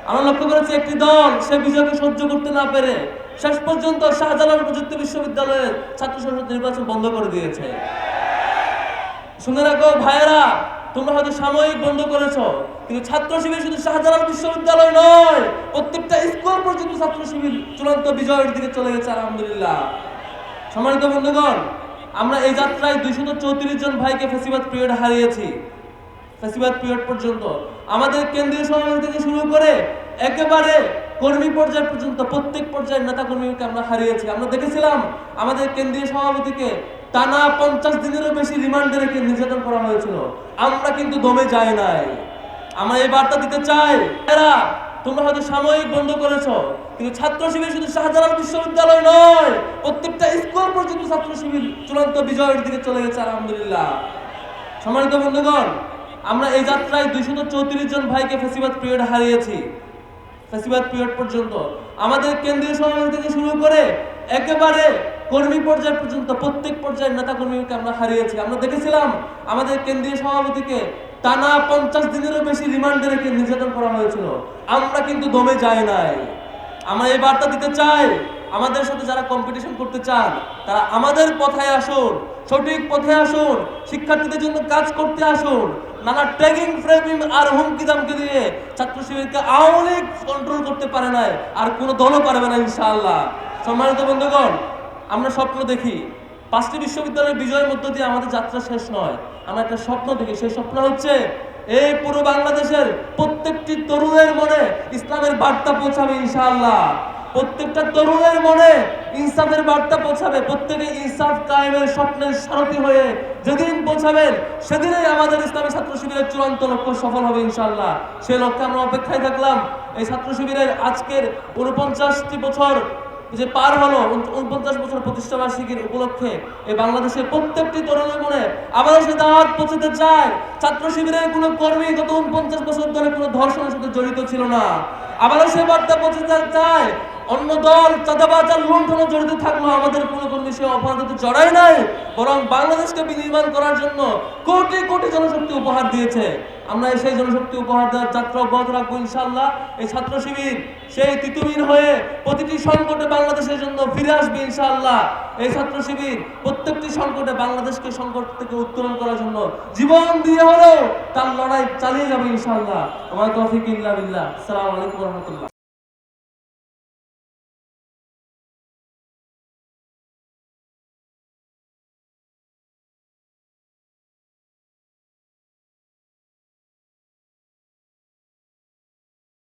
আমরা লক্ষ্য করেছি একটি দল সে বিজয়কে সহ্য করতে না পেরে শেষ পর্যন্ত শাহজালাল প্রযুক্তি বিশ্ববিদ্যালয়ের ছাত্র সংসদ নির্বাচন বন্ধ করে দিয়েছে। শুনে রাখো ভাইয়েরা, তোমরা হয়তো সাময়িক বন্ধ করেছো, কিন্তু ছাত্র শিবির শুধু শাহজালাল বিশ্ববিদ্যালয় নয়, প্রত্যেকটা স্কুল পর্যন্ত ছাত্র শিবির চূড়ান্ত বিজয়ের দিকে চলে গেছে আলহামদুলিল্লাহ। সম্মানিত বন্ধুগণ, আমরা এই যাত্রায় 234 জন ভাইকে ফ্যাসিবাদ পিরিয়ড হারিয়েছি। ফ্যাসিবাদ পিরিয়ড পর্যন্ত আমাদের কেন্দ্রীয় সভাপতি থেকে শুরু করে একেবারে কর্মী পর্যায় পর্যন্ত প্রত্যেক পর্যায়ের নেতা কর্মীকে আমরা হারিয়েছি। আমরা দেখেছিলাম আমাদের কেন্দ্রীয় সভাপতিকে টানা 50 দিনেরও বেশি রিমান্ডে রেখে নির্যাতন করা হয়েছিল। আমরা কিন্তু দমে যাই নাই। আমরা এই বার্তা দিতে চাই, এরা তোমরা হয়তো সাময়িক বন্ধ করেছো, কিন্তু ছাত্র শিবির শুধু শাহজালাল বিশ্ববিদ্যালয় নয়, প্রত্যেকটা স্কুল পর্যন্ত ছাত্র শিবির চূড়ান্ত বিজয়ের দিকে চলে গেছে আলহামদুলিল্লাহ। সম্মানিত বন্ধুগণ, আমরা এই যাত্রায় 234 জন ভাইকে ফ্যাসিবাদ পিরিয়ড হারিয়েছি। ফ্যাসিবাদ পিরিয়ড পর্যন্ত আমাদের কেন্দ্রীয় সভাপতি থেকে শুরু করে একেবারে কর্মী পর্যায় পর্যন্ত প্রত্যেক পর্যায়ের নেতা কর্মীকে আমরা হারিয়েছি। আমরা দেখেছিলাম আমাদের কেন্দ্রীয় সভাপতিকে টানা 50 দিনেরও বেশি রিমান্ডে রেখে নির্যাতন করা হয়েছিল। আমরা কিন্তু দমে যাই নাই। আমরা এই বার্তা দিতে চাই, আমাদের সাথে যারা কম্পিটিশন করতে চান তারা আমাদের পথে আসুন, সঠিক পথে আসুন, শিক্ষার্থীদের জন্য কাজ করতে আসুন। নানা ট্যাগিং ফ্রেমিং আর হুমকি দামকে দিয়ে ছাত্র শিবিরকে আওয়ামী লীগ কন্ট্রোল করতে পারে নাই, আর কোনো দলও পারবে না ইনশাআল্লাহ। সম্মানিত বন্ধুগণ, আমরা স্বপ্ন দেখি 5টি বিশ্ববিদ্যালয়ের বিজয়ের মধ্য দিয়ে আমাদের যাত্রা শেষ নয়। আমরা একটা স্বপ্ন দেখি, সেই স্বপ্ন হচ্ছে এই পুরো বাংলাদেশের প্রত্যেকটি তরুণের মনে ইসলামের বার্তা পৌঁছাবে ইনশাআল্লাহ। প্রত্যেকটা তরুণের মনে ইনসাফের বার্তা পৌঁছাবে। প্রত্যেকে ইনসাফ কায়েমের স্বপ্নের সারথি হয়ে যেদিন পৌঁছাবেন, সেদিনই আমাদের ইসলামী ছাত্র শিবিরের চূড়ান্ত লক্ষ্য সফল হবে ইনশাআল্লাহ। সেই লক্ষ্যে আমরা অপেক্ষায় থাকলাম। এই ছাত্র শিবিরের আজকের 49টি বছর যে পার হলো, 49 বছর প্রতিষ্ঠা বার্ষিকীর উপলক্ষে এই বাংলাদেশের প্রত্যেকটি তরুণের মনে আবারও সে দাওয়াত পৌঁছতে চায়। ছাত্র শিবিরের কোনো কর্মী গত 49 বছর ধরে কোনো ধর্ষণের সাথে জড়িত ছিল না। আবারও সে বার্তা পৌঁছতে চায়, অন্য দল চাঁদাবাজ আর লুণ্ঠনে জড়িত থাকলেও আমাদের কোনো কর্মী সে অপরাধে জড়ায় নাই, বরং বাংলাদেশকে বিনির্মাণ করার জন্য কোটি কোটি জনশক্তি উপহার দিয়েছে। আমরা সেই জনশক্তি উপহার দেওয়ার যাত্রা অব্যাহত রাখবো ইনশাআল্লাহ। এই ছাত্র শিবির সেই তিতুমির হয়ে প্রতিটি সংকটে বাংলাদেশের জন্য ফিরে আসবে ইনশাআল্লাহ। এই ছাত্র শিবির প্রত্যেকটি সংকটে বাংলাদেশকে সংকট থেকে উত্তোলন করার জন্য জীবন দিয়ে হলেও তার লড়াই চালিয়ে যাবে ইনশাআল্লাহ। ওয়া তৌফিক ইল্লা বিল্লাহ। আসসালামু আলাইকুম ওয়া রাহমাতুল্লাহ।